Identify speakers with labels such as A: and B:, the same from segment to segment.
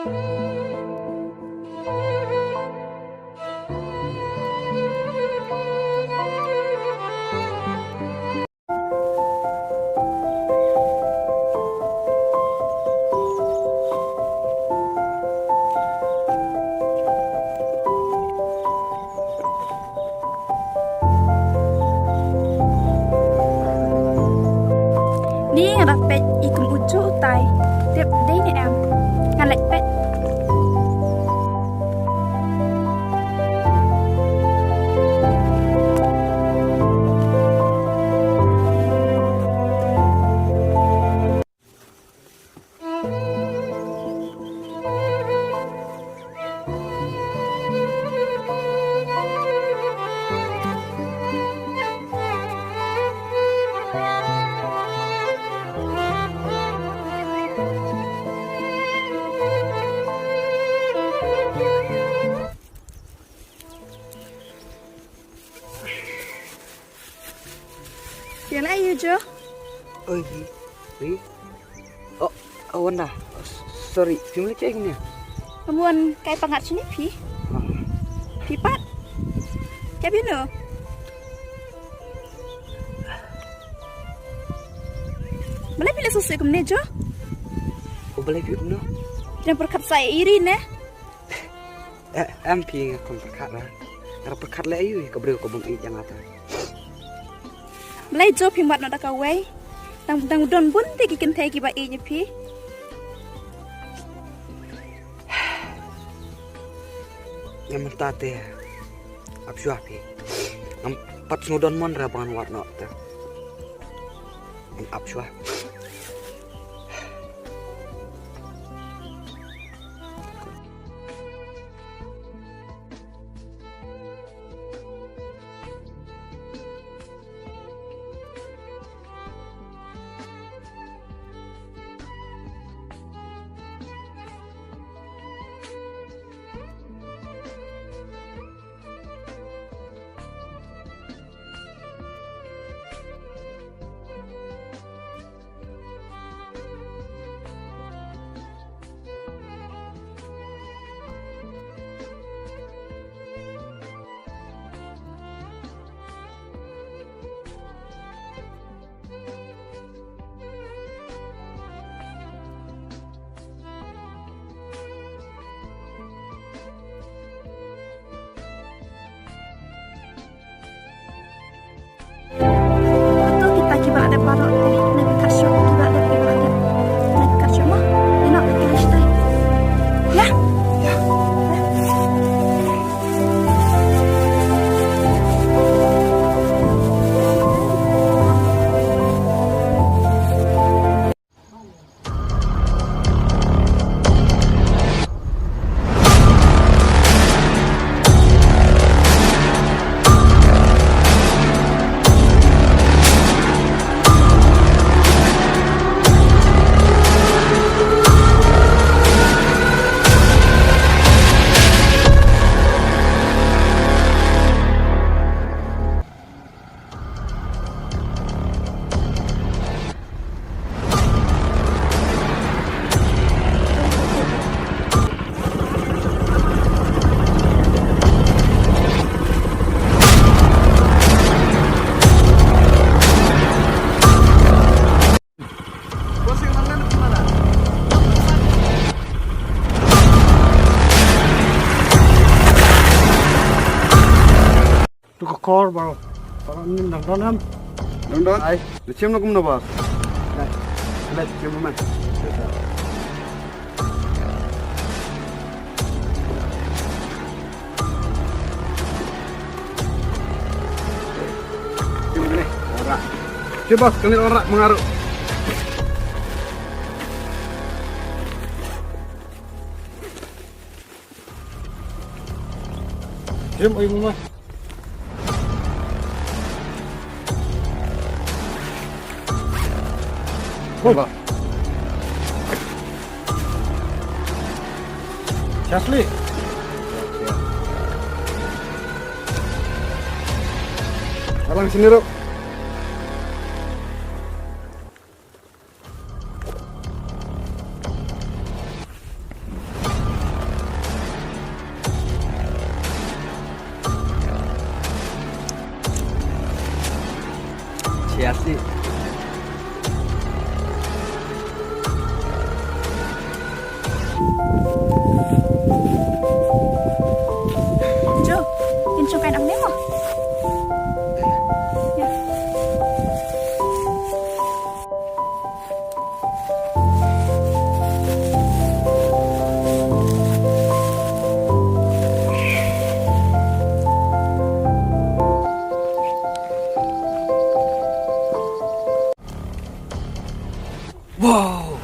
A: Ni ngada pet ikum ucu utai. Tiap day ni em. Ngalek pet. Yang lain je.
B: Oi, Ri. Oh, awan dah. Sorry, film cek ni.
A: Kemuan kai pangat sini pi. Pi pat. Kaya bina. Boleh pilih susu kum ni je.
B: Oh, boleh pilih no.
A: Jangan perkat saya iri ne.
B: Em pi kon perkat lah. Kalau perkat lah ayu, kau beri kau bungki jangan ada.
A: Mulai jo pi mat nak kawai. Tang don bun te ki kin thai ki ba e je pi.
B: Yang mentate. Absyah pi. Am pat snodon mon ra bangan wat nak ta. Am absyah.
C: Kor bang, orang ni nang nam,
D: Don, ay, cium nak kumna bas.
C: let cium man.
D: Cium ni, orang. Coba kali orang mengaruh.
C: Cium ayu mama.
D: Coba.
C: Chasli.
D: Alang sini Rok.
A: Jo, in trong cái nắng ném à? Ya.
B: Wow.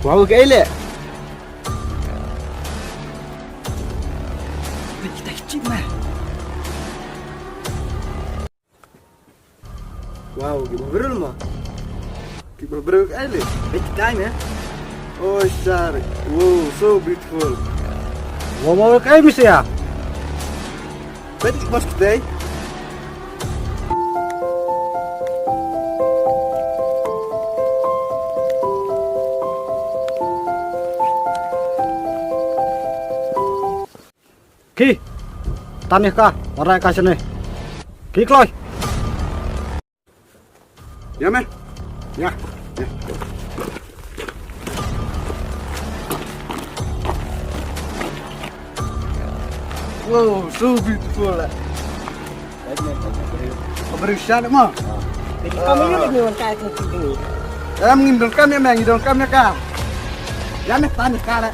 D: Wow, cái lệ.
B: Kita kecil mah.
D: Wow, gimana mah? Gimana cái lệ?
B: Kita mah.
D: Oh, sorry. Wow, so beautiful. Wow, cái gì ya? Berarti bos kita.
C: Ki, tanah kah? Orang kasih nih. Ki kloy.
D: Ya, men. Ya. Ya. Wow, so beautiful. Keberisian mah.
E: Kami ni lagi orang kaya tu tu.
D: Em ngidol kam ya, men, ngidol kam ya kam. Ya, men, tanah kah.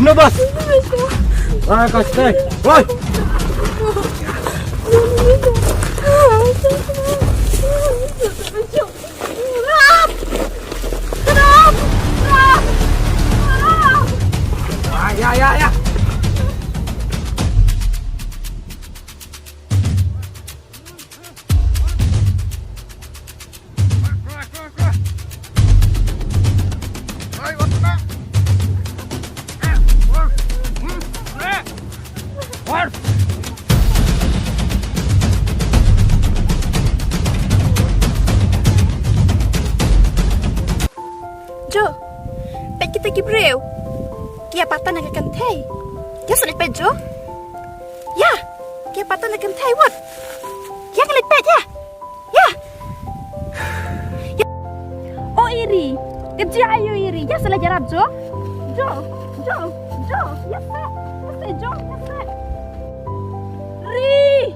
C: Bener bos. Orang kasih nih. Woi. Ya.
A: Jo, pet kita gibreu. Kia patan nak kan thai. Ya sulit pet Jo. Ya, kia patan nak kan thai wat. Ya kan pet ya. Ya. Oh iri. Kerja ayo iri. Ya salah jarab Jo. Jo. Ya sa. Jo. Ya sa. Ri.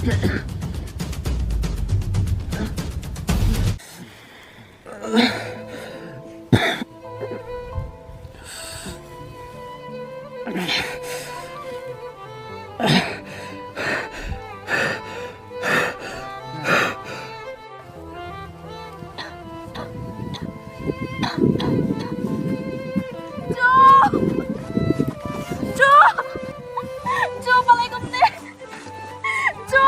A: Jo, balai ko ni. Jo.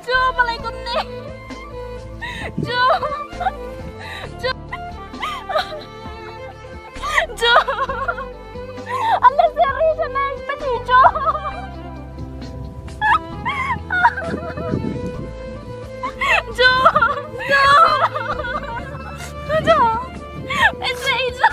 A: Jo, balai ko ni. Jo. Jo. Anda serius na pati Jo. Jo. Ese Jo.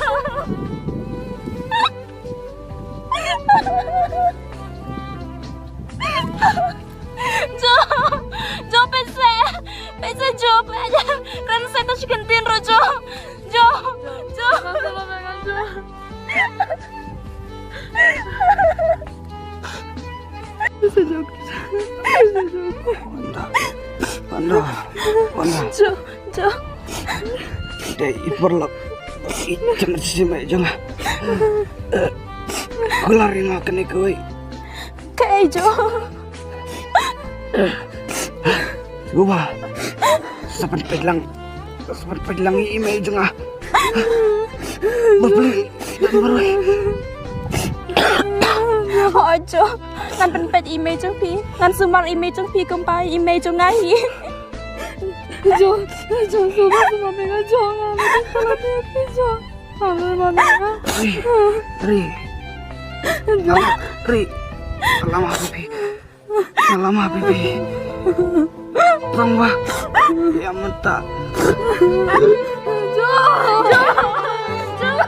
A: Jo pese Jo aja kan saya tas gantiin ro Jo
B: Panda.
A: Jo
B: Dai iperlap. Jangan sih mek jangan. Kulari ngaken iku we.
A: kayak Jo
B: Gua. Sapan pedlang email jangan. Beli baru.
A: Jo ngan penpet email jeng pi ngan sumar email jeng pi kumpai email jeng ngai Jo sumar mega Jo ngan kalau pi Jo halo mega
B: Ri. Lama Bibi. Bangwa. Ya mentah.
A: Jo Jo